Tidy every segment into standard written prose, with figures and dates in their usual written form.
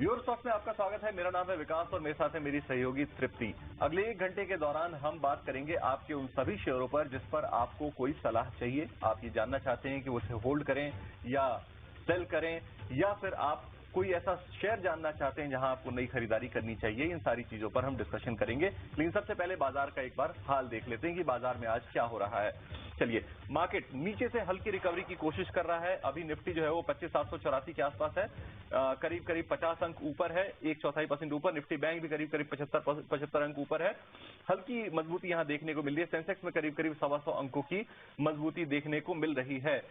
Your stock में आपका स्वागत है। मेरा नाम है विकास और मेरे साथ है मेरी सहयोगी तृप्ति। अगले 1 घंटे के दौरान हम बात करेंगे आपके उन सभी शेयरों पर जिस पर आपको कोई सलाह चाहिए। आप ये जानना चाहते हैं कि उसे होल्ड करें या सेल करें, या फिर आप कोई ऐसा शेयर जानना चाहते हैं जहां आपको नई खरीदारी करनी चाहिए। इन सारी चीजों पर हम डिस्कशन करेंगे। लेकिन सबसे पहले बाजार का एक बार हाल देख लेते हैं कि बाजार में आज क्या हो रहा है। चलिए, मार्केट नीचे से हल्की रिकवरी की कोशिश कर रहा है। अभी निफ्टी जो है वो 25,784 के आसपास है, करीब करीब 50 अंक ऊपर है, 1/4% ऊपर। निफ्टी बैंक भी करीब करीब 75 अंक ऊपर है। हल्की मजबूती यहां देखने को मिल रही है। सेंसेक्स में करीब करीब 125 अंकों की मजबूती देखने को मिल रही है।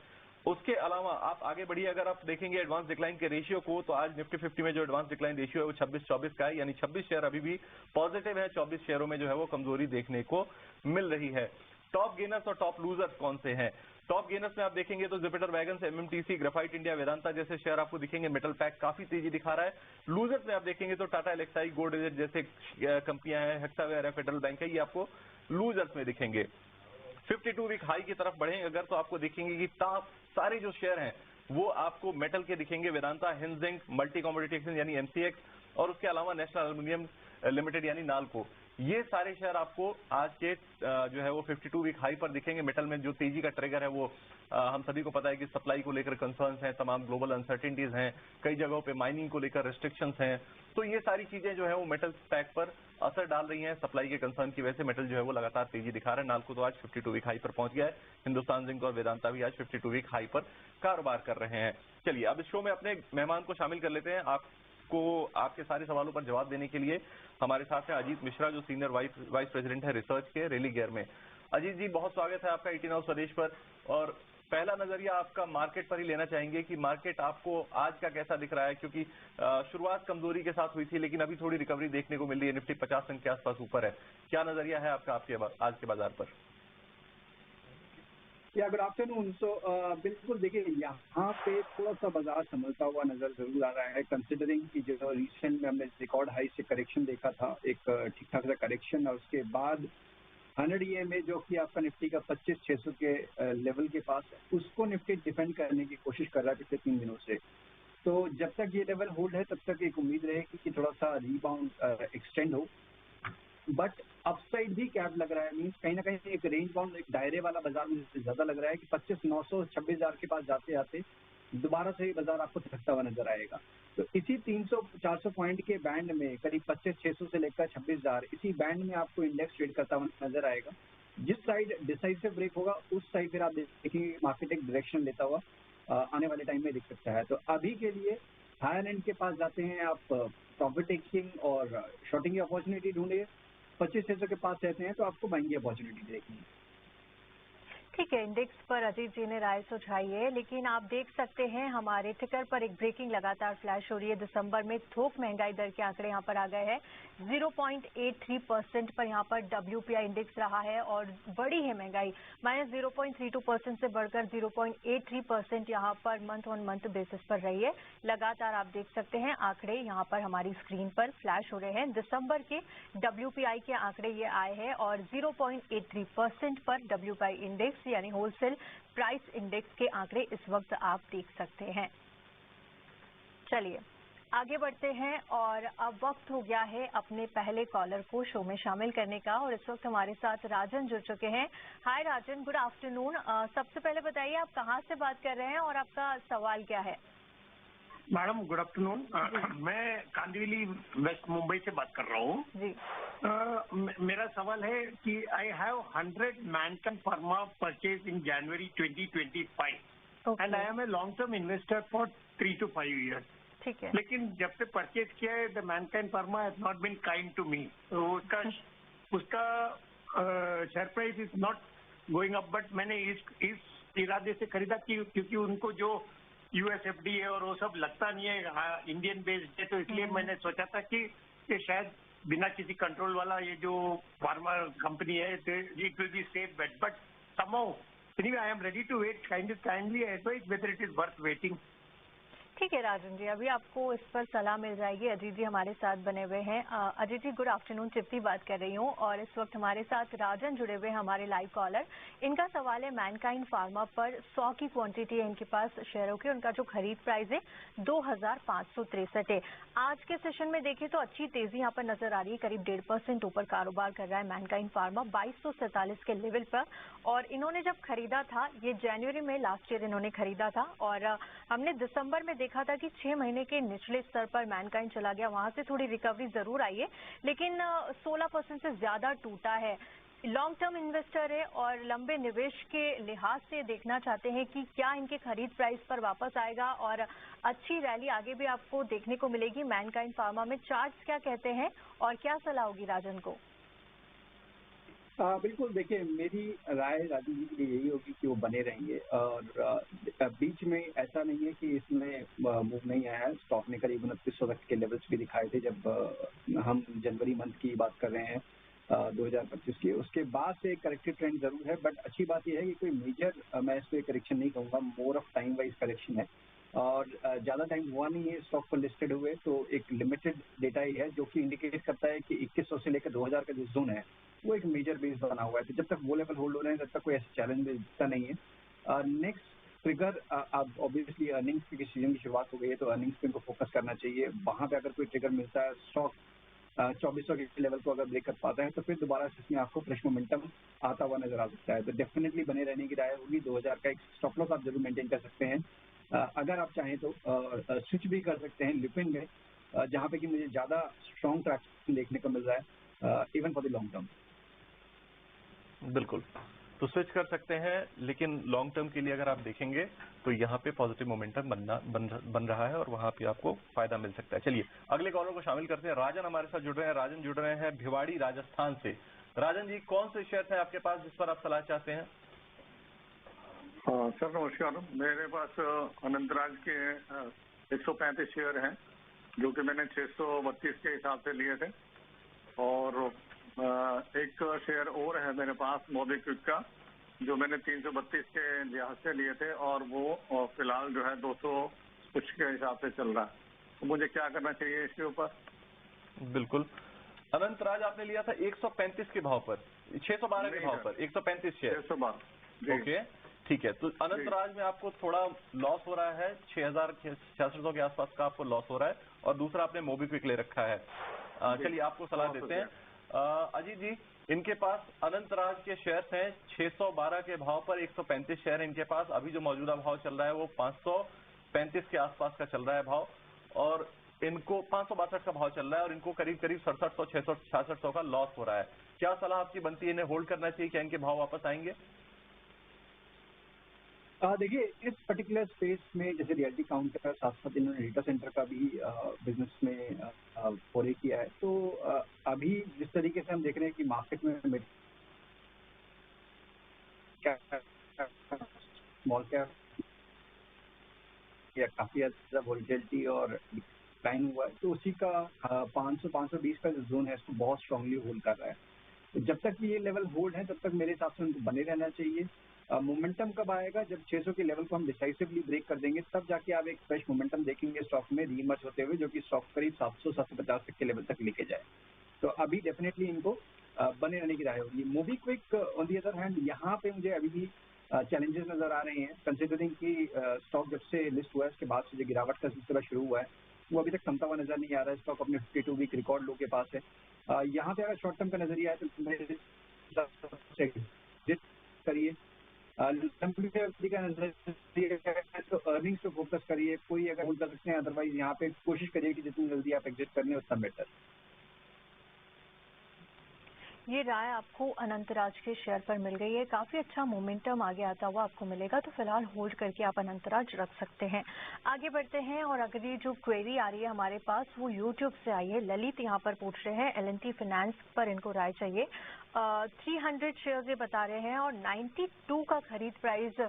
उसके अलावा आप आगे बढ़िए, अगर आप देखेंगे एडवांस डिक्लाइन के रेशियो को, तो आज निफ्टी 50 में जो एडवांस डिक्लाइन रेशियो है वो 26-24 का है, यानी 26 शेयर अभी भी पॉजिटिव है, 24 शेयरों में जो है वो कमजोरी देखने को मिल रही है। टॉप गेनर्स और टॉप लूजर्स कौन से हैं? टॉप गेनर्स में आप देखेंगे तो Jupiter wagons, MMTC, graphite India, Vedanta जैसे शेयर आपको दिखेंगे। मेटल पैक काफी तेजी दिखा रहा है। लूजर्स में आप देखेंगे तो टाटा एलेक्साई, गो डिजिट जैसे कंपनियां हैं, हेक्सावेयर है, फेडरल बैंक है, ये आपको लूजर्स में दिखेंगे। 52 वीक हाई की तरफ बढ़ेंगे अगर तो आपको दिखेंगे कि सारे जो शेयर हैं वो आपको मेटल के दिखेंगे। वेदांता, हिंजिंक, मल्टी कमोडिटी एक्सचेंज यानी एमसीएक्स, और उसके अलावा नेशनल एल्यूमिनियम लिमिटेड यानी नालको, ये सारे शेयर आपको आज के जो है वो 52 वीक हाई पर दिखेंगे। मेटल में जो तेजी का ट्रिगर है वो हम सभी को पता है कि सप्लाई को लेकर कंसर्न्स हैं, तमाम ग्लोबल अनसर्टेनिटीज हैं, कई जगहों पे माइनिंग को लेकर रिस्ट्रिक्शंस हैं। तो ये सारी चीजें जो है वो मेटल पैक पर असर डाल रही हैं। सप्लाई के कंसर्न की वजह से मेटल जो है वो लगातार तेजी दिखा रहा है। नालको तो आज 52 वीक हाई पर पहुंच गया है। हिंदुस्तान जिंक और वेदांता भी आज 52 वीक हाई पर कारोबार कर रहे हैं। चलिए, अब इस शो में अपने मेहमान को शामिल कर लेते हैं। आपको आपके सारे सवालों पर जवाब देने के लिए हमारे साथ है अजीत मिश्रा, जो सीनियर वाइस प्रेसिडेंट है रिसर्च के रेली गियर में। अजीत जी, बहुत स्वागत है आपका 18 हाउस स्वदेश पर। और पहला नजरिया आपका मार्केट पर ही लेना चाहेंगे कि मार्केट आपको आज का कैसा दिख रहा है, क्योंकि शुरुआत कमजोरी के साथ हुई थी लेकिन अभी थोड़ी रिकवरी देखने को मिल रही है। निफ्टी 50 अंक के आसपास ऊपर है। क्या नजरिया है आपका आज के बाजार पर? या गुड आफ्टरनून। सो बिल्कुल देखिए, यहाँ पे थोड़ा सा बाजार संभलता हुआ नजर जरूर आ रहा है, कंसिडरिंग कि जो रिसेंट में हमने रिकॉर्ड हाई से करेक्शन देखा था, एक ठीक ठाक सा करेक्शन, और उसके बाद 100 EA में जो कि आपका निफ्टी का 25,600 के लेवल के पास है, उसको निफ्टी डिफेंड करने की कोशिश कर रहा है पिछले 3 दिनों से। तो जब तक ये लेवल होल्ड है तब तक एक उम्मीद रहेगी कि थोड़ा सा रीबाउंड एक्सटेंड हो, बट अपसाइड भी कैप लग रहा है। मीन्स कहीं ना कहीं एक रेंज बाउंड, एक दायरे वाला बाजार मुझे ज्यादा लग रहा है कि 25,900 26,000 के पास जाते जाते दोबारा से बाजार आपको थकता हुआ नजर आएगा। तो इसी 300-400 पॉइंट के बैंड में करीब 25,600 से लेकर 26,000, इसी बैंड में आपको इंडेक्स ट्रेड करता हुआ नजर आएगा। जिस साइड डिसाइसिव ब्रेक होगा उस साइड फिर आप देखेंगे मार्केट एक डायरेक्शन लेता हुआ आने वाले टाइम में दिख सकता है। तो अभी के लिए हायर एंड के पास जाते हैं आप, प्रॉफिट टेकिंग और शॉर्टिंग की अपॉर्चुनिटी ढूंढिए। 25,600 के पास रहते हैं तो आपको बाइंग की अपॉर्चुनिटी देखनी है। ठीक है, इंडेक्स पर अजीत जी ने राय सुझाई है, लेकिन आप देख सकते हैं हमारे टिकर पर एक ब्रेकिंग लगातार फ्लैश हो रही है। दिसंबर में थोक महंगाई दर के आंकड़े यहाँ पर आ गए हैं। 0.83% पर यहाँ पर WPI इंडेक्स रहा है और बड़ी है महंगाई, -0.32% से बढ़कर 0.83% यहाँ per month on month basis पर रही है। लगातार आप देख सकते हैं आंकड़े यहाँ पर हमारी स्क्रीन पर फ्लैश हो रहे हैं। दिसंबर के WPI के आंकड़े ये आए हैं और 0.83% पर WPI इंडेक्स यानी होलसेल प्राइस इंडेक्स के आंकड़े इस वक्त आप देख सकते हैं। चलिए आगे बढ़ते हैं और अब वक्त हो गया है अपने पहले कॉलर को शो में शामिल करने का, और इस वक्त हमारे साथ राजन जुड़ चुके हैं। हाय राजन, गुड आफ्टरनून। सबसे पहले बताइए आप कहां से बात कर रहे हैं और आपका सवाल क्या है? मैडम गुड आफ्टरनून, मैं कांदिवली वेस्ट मुंबई से बात कर रहा हूँ जी। मेरा सवाल है कि I have 100 Mankind pharma purchase in January 2025 and I am a long term investor for 3 to 5 years। ठीक है, लेकिन जब से परचेज किया है the Mankind pharma has not been kind to me. तो उसका share price is not going up, but मैंने इस इरादे से खरीदा क्योंकि उनको जो USFDA और वो सब लगता नहीं है, इंडियन बेस्ड है, तो इसलिए मैंने सोचा था कि शायद बिना किसी कंट्रोल वाला ये जो फार्मा कंपनी है it will be safe bet, but somehow anyway I am ready to wait. Kindly advise whether it is worth waiting. ठीक है राजन जी, अभी आपको इस पर सलाह मिल जाएगी। अजीत जी हमारे साथ बने हुए हैं। अजीत जी गुड आफ्टरनून, चिप्ती बात कर रही हूँ और इस वक्त हमारे साथ राजन जुड़े हुए हैं, हमारे लाइव कॉलर। इनका सवाल है मैनकाइंड फार्मा पर 100 की क्वांटिटी है इनके पास शेयरों की। उनका जो खरीद प्राइस है 2563 है। आज के सेशन में देखें तो अच्छी तेजी यहाँ पर नजर आ रही है, करीब 1.5% ऊपर कारोबार कर रहा है मैनकाइंड फार्मा 2247 के लेवल पर। और इन्होंने जब खरीदा था, ये जनवरी में लास्ट ईयर इन्होंने खरीदा था और हमने दिसंबर में देखा था कि 6 महीने के निचले स्तर पर मैनकाइंड चला गया, वहां से थोड़ी रिकवरी जरूर आई है, लेकिन 16% से ज्यादा टूटा है। लॉन्ग टर्म इन्वेस्टर है और लंबे निवेश के लिहाज से देखना चाहते हैं कि क्या इनके खरीद प्राइस पर वापस आएगा और अच्छी रैली आगे भी आपको देखने को मिलेगी मैनकाइंड फार्मा में। चार्ट्स क्या कहते हैं और क्या सलाह होगी राजन को? बिल्कुल, देखिए मेरी राय राजू जी के लिए यही होगी कि वो बने रहेंगे और बीच में ऐसा नहीं है कि इसमें मूव नहीं आया है। स्टॉक ने करीब 2900 तक के लेवल्स भी दिखाए थे जब हम जनवरी मंथ की बात कर रहे हैं 2025 की। उसके बाद से एक करेक्टिव ट्रेंड जरूर है, बट अच्छी बात यह है कि कोई मेजर मैं इसको करेक्शन नहीं कहूँगा, more of time wise correction है और ज़्यादा टाइम हुआ नहीं है स्टॉक पर लिस्टेड हुए, तो एक लिमिटेड डेटा ही है जो कि इंडिकेट करता है कि 2100 से लेकर 2000 का जो जोन है वो एक मेजर बेस बना हुआ है। तो जब तक वो लेवल होल्ड हो रहे हैं तब तक कोई ऐसा चैलेंज दिखता नहीं है। नेक्स्ट ट्रिगर, अब ऑब्वियसली अर्निंग्स की सीजन की शुरुआत हो गई है तो अर्निंग्स पे इनको फोकस करना चाहिए। वहां पे अगर कोई ट्रिगर मिलता है, स्टॉक 2400 के लेवल को अगर ब्रेक कर पाता है तो फिर दोबारा से इसमें आपको फ्रेश मोमेंटम आता हुआ नजर आ सकता है। तो डेफिनेटली बने रहने की राय होगी। 2000 का एक स्टॉप लॉस आप जरूर मेंटेन कर सकते हैं। अगर आप चाहें तो स्विच भी कर सकते हैं लिपिन में, जहां पे कि मुझे ज्यादा स्ट्रॉन्ग ट्रैक्शन देखने को मिल रहा है even for the long term. बिल्कुल, तो स्विच कर सकते हैं, लेकिन लॉन्ग टर्म के लिए अगर आप देखेंगे तो यहाँ पे पॉजिटिव मोमेंटम बन रहा है और वहां पे आपको फायदा मिल सकता है। चलिए अगले कॉलर को शामिल करते हैं। राजन हमारे साथ जुड़ रहे हैं। राजन जुड़ रहे हैं भिवाड़ी राजस्थान से। राजन जी, कौन से शेयर है आपके पास जिस पर आप सलाह चाहते हैं? हाँ सर नमस्कार, मेरे पास अनंतराज के 135 शेयर हैं जो कि मैंने 632 के हिसाब से लिए थे और एक शेयर और है मेरे पास मोबिक्विक का जो मैंने 332 के लिहाज से लिए थे और वो फिलहाल जो है 200 कुछ के हिसाब से चल रहा है। तो मुझे क्या करना चाहिए इसके ऊपर? बिल्कुल, अनंतराज आपने लिया था 135 के भाव पर, 612 के भाव पर 135 शेयर। 612। ओके ठीक है, तो अनंतराज में आपको थोड़ा लॉस हो रहा है, 6600 के आसपास का आपको लॉस हो रहा है और दूसरा आपने मोबिक्विक ले रखा है। चलिए आपको सलाह देते हैं। अजीत जी, इनके पास अनंतराज के शेयर्स हैं 612 के भाव पर, 135 शेयर इनके पास। अभी जो मौजूदा भाव चल रहा है वो 535 के आसपास का चल रहा है भाव और इनको 562 का भाव चल रहा है और इनको करीब करीब 6700, 6600 का लॉस हो रहा है। क्या सलाह आपकी बनती है? इन्हें होल्ड करना चाहिए, क्या इनके भाव वापस आएंगे? देखिए इस पर्टिकुलर स्पेस में जैसे रियलिटी काउंटर साथ साथ इन्होंने डेटा सेंटर का भी बिजनेस में फोरे किया है, तो अभी जिस तरीके से हम देख रहे हैं कि मार्केट में स्मॉल कैप या काफी ज्यादा वोलेटिलिटी और डिक्लाइन हुआ है, तो उसी का 500-520 का जो जोन है इसको बहुत स्ट्रांगली होल्ड कर रहा है। तो जब तक ये लेवल होल्ड है तब तक मेरे हिसाब से उनको बने रहना चाहिए। मोमेंटम कब आएगा? जब 600 के लेवल को हम डिसाइसिवली ब्रेक कर देंगे, तब जाके आप एक फ्रेश मोमेंटम देखेंगे स्टॉक में रीइमर्ज होते हुए, जो कि स्टॉक करीब 700-750 तक के लेवल तक लेके जाए। तो अभी डेफिनेटली इनको बने रहने की राय होगी। MobiKwik on the other hand, यहाँ पे मुझे अभी भी चैलेंजेस नजर आ रहे हैं, कंसिडरिंग कि स्टॉक जब से लिस्ट हुआ है उसके बाद से जो गिरावट का सिलसिला शुरू हुआ है वो अभी तक थमता हुआ नजर नहीं आ रहा है। स्टॉक अपने 52 वीक रिकॉर्ड लो के पास है। यहाँ पे अगर शॉर्ट टर्म का नजरिया है तो मेरे करिए, लंबी अवधि का नजरिया है तो अर्निंग्स पे फोकस करिए। कोई अगर होल्ड कर सकते हैं, अदरवाइज यहाँ पे कोशिश करिए कि जितनी जल्दी आप एग्जिट करने उतना बेटर। ये राय आपको अनंतराज के शेयर पर मिल गई है, काफी अच्छा मोमेंटम आगे आता हुआ आपको मिलेगा, तो फिलहाल होल्ड करके आप अनंतराज रख सकते हैं। आगे बढ़ते हैं और अगली जो क्वेरी आ रही है हमारे पास वो यूट्यूब से आई है। ललित यहाँ पर पूछ रहे हैं L&T फाइनेंस पर इनको राय चाहिए। 300 शेयर ये बता रहे हैं और 92 का खरीद प्राइस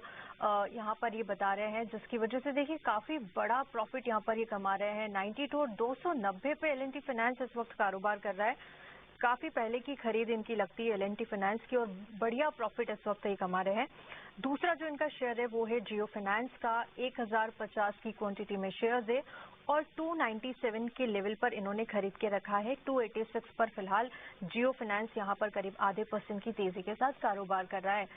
यहाँ पर ये बता रहे हैं, जिसकी वजह से देखिए काफी बड़ा प्रॉफिट यहाँ पर ये कमा रहे हैं। 92 और 290 पे L&T फाइनेंस इस वक्त कारोबार कर रहा है। काफी पहले की खरीद इनकी लगती है L&T फाइनेंस की और बढ़िया प्रॉफिट इस वक्त ये कमा रहे हैं। दूसरा जो इनका शेयर है वो है जियो फाइनेंस का, 1050 की क्वांटिटी में शेयर्स है और 297 के लेवल पर इन्होंने खरीद के रखा है। 286 पर फिलहाल जियो फाइनेंस यहाँ पर करीब आधे % की तेजी के साथ कारोबार कर रहा है।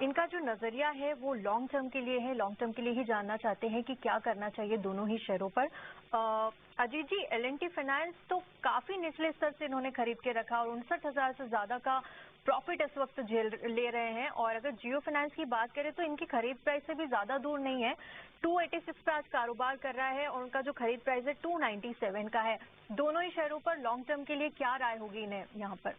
इनका जो नजरिया है वो लॉन्ग टर्म के लिए है, लॉन्ग टर्म के लिए ही जानना चाहते हैं कि क्या करना चाहिए दोनों ही शेयरों पर। अजीत जी, L&T फाइनेंस तो काफी निचले स्तर से इन्होंने खरीद के रखा और 59,000 से ज्यादा का प्रॉफिट इस वक्त ले रहे हैं। और अगर जियो फाइनेंस की बात करें तो इनकी खरीद प्राइस से भी ज्यादा दूर नहीं है, 286 पे आज कारोबार कर रहा है और उनका जो खरीद प्राइस है 297 का है। दोनों ही शेयरों पर लॉन्ग टर्म के लिए क्या राय होगी इन्हें यहाँ पर?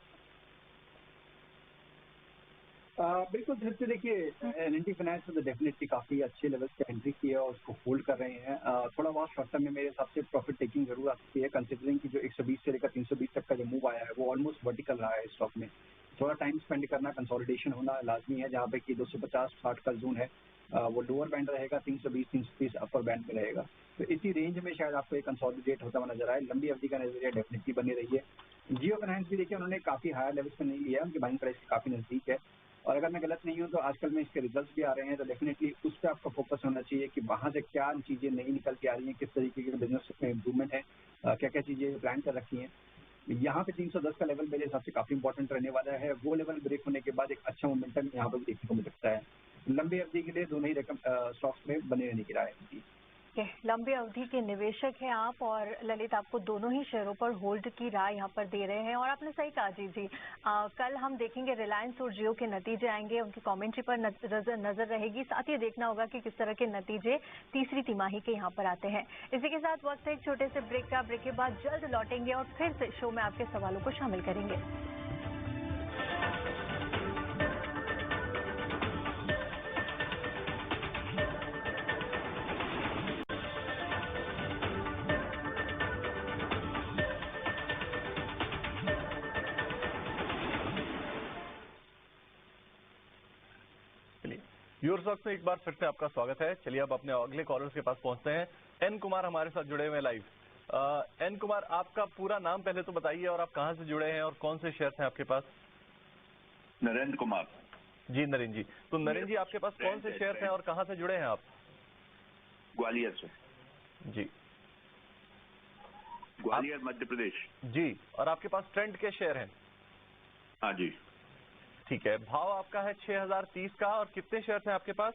बिल्कुल धृति, देखिए L&T फाइनेंस में तो डेफिनेटली काफी अच्छे लेवल से एंट्री की है और उसको होल्ड कर रहे हैं। थोड़ा बहुत शॉर्ट टर्म में मेरे हिसाब से प्रॉफिट टेकिंग जरूर आ सकती है, कंसिडरिंग कि जो 120 से लेकर 320 तक का जो मूव आया है वो ऑलमोस्ट वर्टिकल रहा है स्टॉक में। थोड़ा टाइम स्पेंड करना, कंसोलिडेशन होना लाजमी है, जहाँ पे कि 250-60 का जोन है वो लोअर बैंड रहेगा, 320-330 अपर बैंड में रहेगा। तो इसी रेंज में शायद आपको एक कंसोलिडेट होता हुआ नजर आए। लंबी अवधि का नजरिया डेफिनेटली बनी रही है। जियो फाइनेंस भी देखिए उन्होंने काफी हायर लेवल पे नहीं लिया है, उनकी बाइंग प्राइस काफी नजदीक है और अगर मैं गलत नहीं हूँ तो आजकल में इसके रिजल्ट्स भी आ रहे हैं, तो डेफिनेटली उस पर आपका फोकस होना चाहिए कि वहां से क्या चीजें नई निकल के आ रही हैं, किस तरीके के बिजनेस में इम्प्रूवमेंट है, क्या क्या चीजें प्लान कर रखी हैं। यहाँ पे 310 का लेवल मेरे हिसाब से काफी इंपॉर्टेंट रहने वाला है। वो लेवल ब्रेक होने के बाद एक अच्छा मोमेंटम यहाँ पर देखने को मिल सकता है। लंबी अवधि के लिए दोनों ही रकम स्टॉक्स में बने रहने की राय है। लंबी अवधि के निवेशक हैं आप और ललित आपको दोनों ही शेयरों पर होल्ड की राय यहाँ पर दे रहे हैं और आपने सही कहा जी। कल हम देखेंगे रिलायंस और जियो के नतीजे आएंगे, उनकी कमेंट्री पर नजर रहेगी। साथ ही देखना होगा कि किस तरह के नतीजे तीसरी तिमाही के यहाँ पर आते हैं। इसी के साथ वक्त है एक छोटे से ब्रेक का। ब्रेक के बाद जल्द लौटेंगे और फिर से शो में आपके सवालों को शामिल करेंगे। व्यूअर्स वक्त में एक बार फिर से आपका स्वागत है। चलिए अब अपने अगले कॉलर्स के पास पहुंचते हैं। एन कुमार हमारे साथ जुड़े हुए हैं लाइव। एन कुमार, आपका पूरा नाम पहले तो बताइए और आप कहां से जुड़े हैं और कौन से शेयर्स हैं आपके पास? नरेंद्र कुमार जी। नरेंद्र जी, तो नरेंद्र जी आपके पास कौन से शेयर्स हैं और कहां से जुड़े हैं आप? ग्वालियर से जी। ग्वालियर मध्य प्रदेश जी। और आपके पास ट्रेंड के शेयर हैं? हाँ जी। ठीक है। भाव आपका है 6030 का और कितने शेयर्स हैं आपके पास?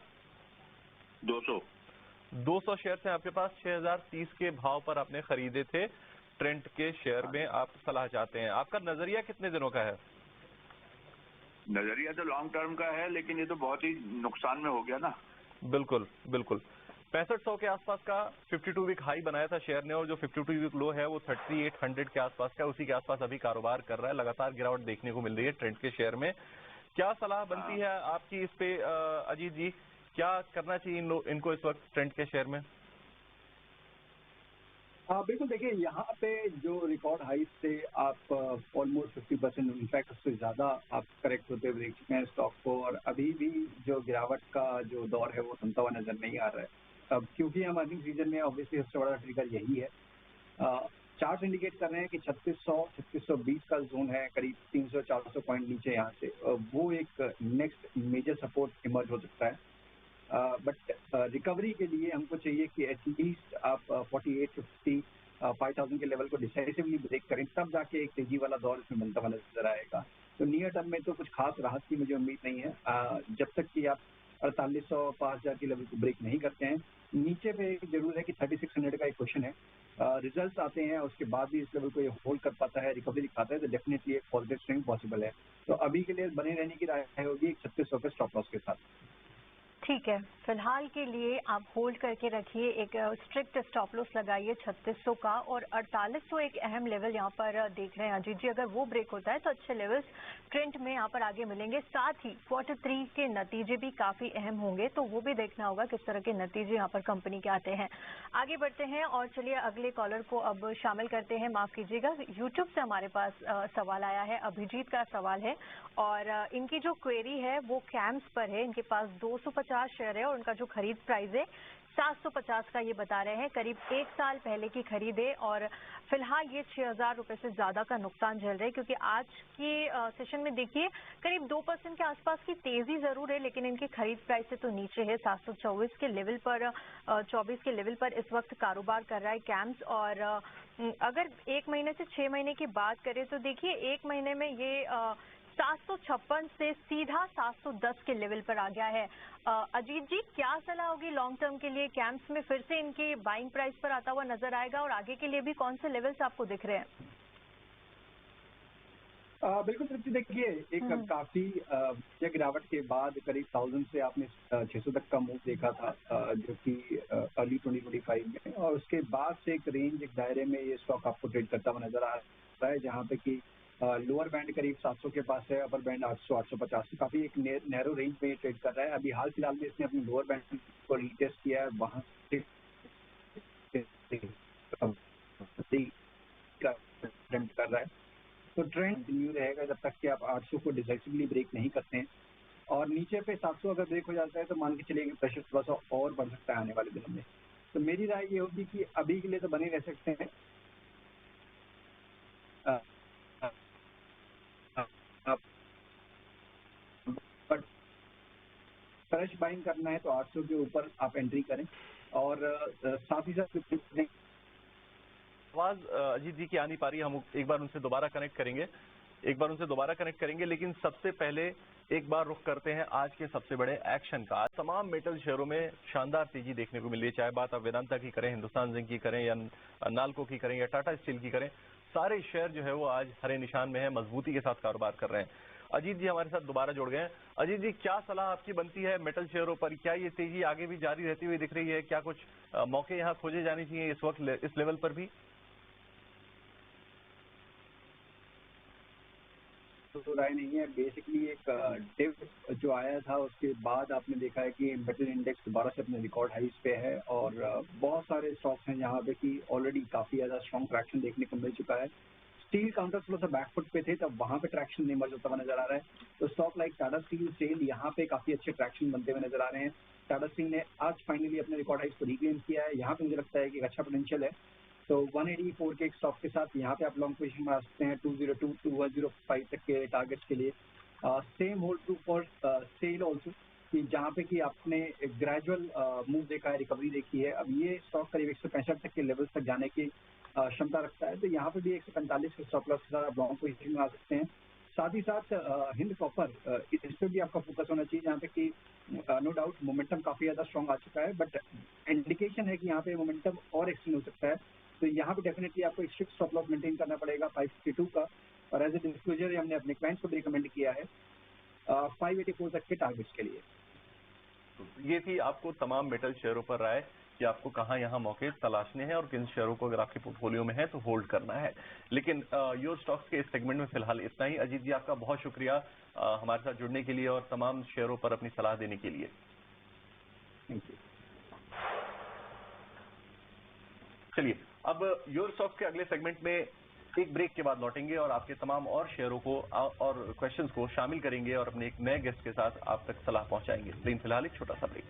200 शेयर्स हैं आपके पास। 6030 के भाव पर आपने खरीदे थे ट्रेंड के शेयर में, आप सलाह चाहते हैं। आपका नजरिया कितने दिनों का है? नजरिया तो लॉन्ग टर्म का है, लेकिन ये तो बहुत ही नुकसान में हो गया ना। बिल्कुल बिल्कुल। 6500 के आसपास का 52 वीक हाई बनाया था शेयर ने और जो 52 वीक लो है वो 3800 के आसपास का, उसी के आसपास अभी कारोबार कर रहा है। लगातार गिरावट देखने को मिल रही है ट्रेंड के शेयर में। क्या सलाह बनती है आपकी इस पे अजीत जी? क्या करना चाहिए इनको इस वक्त ट्रेंड के शेयर में? बिल्कुल, देखिए यहाँ पे जो रिकॉर्ड हाई से आप ऑलमोस्ट 50%, इनफैक्ट उससे ज्यादा आप करेक्ट होते हुए देख चुके हैं स्टॉक को और अभी भी जो गिरावट का जो दौर है वो थमता हुआ नजर नहीं आ रहा है। अब क्योंकि हम अर्निंग सीजन में ऑब्वियसली सबसे बड़ा ट्रिगर यही है। चार्ट इंडिकेट कर रहे हैं कि 3600-3620 का जोन है, करीब 300-400 पॉइंट नीचे यहाँ से वो एक नेक्स्ट मेजर सपोर्ट इमर्ज हो सकता है। बट रिकवरी के लिए हमको चाहिए कि एटलीस्ट आप 4850 5000 के लेवल को डिसाइसिवली ब्रेक करें, तब जाके एक तेजी वाला दौर इसमें बनता हुआ नजर आएगा। तो नियर टर्म में तो कुछ खास राहत की मुझे उम्मीद नहीं है जब तक कि आप 4800-5000 के लेवल को ब्रेक नहीं करते हैं। नीचे पे जरूर है कि 3600 का एक क्वेश्चन है। रिजल्ट्स आते हैं उसके बाद भी इस लेवल को ये होल्ड कर पाता है, रिकवरी दिखाता है, तो डेफिनेटली एक पॉजिटिव स्विंग पॉसिबल है। तो अभी के लिए बने रहने की राय होगी 3600 के स्टॉप लॉस के साथ। ठीक है, फिलहाल के लिए आप होल्ड करके रखिए, एक स्ट्रिक्ट स्टॉप लॉस लगाइए 3600 का और 4800 एक अहम लेवल यहाँ पर देख रहे हैं अजीत जी। अगर वो ब्रेक होता है तो अच्छे लेवल्स ट्रेंड में यहाँ पर आगे मिलेंगे। साथ ही Q3 के नतीजे भी काफी अहम होंगे, तो वो भी देखना होगा किस तरह के नतीजे यहाँ पर कंपनी के आते हैं। आगे बढ़ते हैं और चलिए अगले कॉलर को अब शामिल करते हैं। माफ कीजिएगा, यूट्यूब से हमारे पास सवाल आया है, अभिजीत का सवाल है और इनकी जो क्वेरी है वो कैम्स पर है। इनके पास 250 शेयर है और उनका जो खरीद प्राइस है 750 का ये बता रहे हैं। करीब 1 साल पहले की खरीद है और फिलहाल ये 6000 रुपए से ज्यादा का नुकसान झेल रहे हैं, क्योंकि आज की सेशन में देखिए करीब 2% के आसपास की तेजी जरूर है, लेकिन इनकी खरीद प्राइस से तो नीचे है। 724 के लेवल पर 24 के लेवल पर इस वक्त कारोबार कर रहा है कैम्स। और अगर 1 महीने से 6 महीने की बात करें तो देखिए 1 महीने में ये 756 से सीधा 710 के लेवल पर आ गया है। अजीत जी, क्या सलाह होगी लॉन्ग टर्म के लिए? कैम्प्स में फिर से इनके बाइंग प्राइस पर आता हुआ नजर आएगा और आगे के लिए भी कौन से लेवल्स आपको दिख रहे हैं? बिल्कुल तृप्ति, देखिए एक काफी गिरावट के बाद करीब 1000 से आपने 600 तक का मूव देखा था, जो कि अर्ली 2025 में, और उसके बाद से एक रेंज, एक दायरे में ये स्टॉक आपको ट्रेड करता हुआ नजर आ रहा है, जहां पे कि लोअर बैंड करीब 700 के पास है, अपर बैंड 800-850, काफी एक नैरो रेंज में ट्रेड कर रहा है। अभी हाल फिलहाल में इसने अपने लोअर बैंड को रीटेस्ट किया है, वहां से कर रहा है, तो ट्रेंड कंटिन्यू रहेगा जब तक कि आप 800 को डिसाइसिवली ब्रेक नहीं करते हैं। और नीचे पे 700 अगर ब्रेक हो जाता है तो मान के चलिए कि प्रेशर थोड़ा सा और बढ़ सकता है आने वाले दिनों में। तो मेरी राय ये होगी कि अभी के लिए तो बने रह सकते हैं, बट फ्रेश बाइंग करना है तो 800 के ऊपर आप एंट्री करें। और साथ ही साथ आवाज अजीत जी की आ नहीं पा रही, हम एक बार उनसे दोबारा कनेक्ट करेंगे, लेकिन सबसे पहले एक बार रुख करते हैं आज के सबसे बड़े एक्शन का। तमाम मेटल शेयरों में शानदार तेजी देखने को मिल रही है, चाहे बात आप वेदांता की करें, हिंदुस्तान जिंक की करें, या नाल्को की करें, या टाटा स्टील की करें, सारे शेयर जो है वो आज हरे निशान में है, मजबूती के साथ कारोबार कर रहे हैं। अजीत जी हमारे साथ दोबारा जुड़ गए हैं। अजीत जी, क्या सलाह आपकी बनती है मेटल शेयरों पर? क्या ये तेजी आगे भी जारी रहती हुई दिख रही है? क्या कुछ मौके यहाँ खोजे जाने चाहिए इस वक्त इस लेवल पर भी? तो राय नहीं है। बेसिकली एक डिप जो आया था उसके बाद आपने देखा है कि मेटल इंडेक्स दोबारा से अपने रिकॉर्ड हाइस पे है, और बहुत सारे स्टॉक्स हैं जहाँ पे कि ऑलरेडी काफी ज्यादा स्ट्रॉन्ग ट्रैक्शन देखने को मिल चुका है। स्टील काउंटर थोड़ा सा बैकफुट पे थे, तब वहां पे ट्रैक्शन नहीं इमर्ज होता हुआ नजर आ रहा है। तो stock like Tata steel, SAIL, यहाँ पे काफी अच्छे ट्रैक्शन बनते हुए नजर आ रहे हैं। टाटा स्टील ने आज फाइनली अपने रिकॉर्ड हाइस को रिक्लेम किया है, यहाँ पे मुझे लगता है कि अच्छा पोटेंशियल है। तो 184 के एक स्टॉक के साथ यहाँ पे आप लॉन्ग पोजीशन में आ सकते हैं 202 टू 105 तक के टारगेट्स के लिए। Same hold true for sale also, कि जहाँ पे कि आपने एक ग्रेजुअल मूव देखा है, रिकवरी देखी है। अब ये स्टॉक करीब 165 तक के लेवल्स तक जाने की क्षमता रखता है, तो यहाँ पे भी 145 के स्टॉप लॉस के साथ आप लॉन्ग पोजीशन में आ सकते हैं। साथ ही साथ हिंद कॉपर, इस पर भी आपका फोकस होना चाहिए, जहाँ पे कि नो डाउट मोमेंटम काफी ज्यादा स्ट्रॉन्ग आ चुका है, बट इंडिकेशन है कि यहाँ पे मोमेंटम और एक्सटेंड हो सकता है। तो यहाँ पे डेफिनेटली आपको एक स्ट्रिक्ट स्टॉप लॉस मेंटेन करना पड़ेगा 552 का, और एज ए डिस्क्लोजर हमने अपने क्लाइंट्स को भी रिकमेंड किया है 584 तक के टारगेट्स के लिए। ये थी आपको तमाम मेटल शेयरों पर राय कि आपको कहाँ यहाँ मौके तलाशने हैं और किन शेयरों को अगर आपके पोर्टफोलियो में है तो होल्ड करना है। लेकिन योर स्टॉक्स के इस सेगमेंट में फिलहाल इतना ही। अजीत जी, आपका बहुत शुक्रिया हमारे साथ जुड़ने के लिए और तमाम शेयरों पर अपनी सलाह देने के लिए। Thank you. चलिए, अब योर स्टॉक्स के अगले सेगमेंट में एक ब्रेक के बाद लौटेंगे और आपके तमाम और शेयरों को और क्वेश्चंस को शामिल करेंगे और अपने एक नए गेस्ट के साथ आप तक सलाह पहुंचाएंगे। लेकिन फिलहाल एक छोटा सा ब्रेक।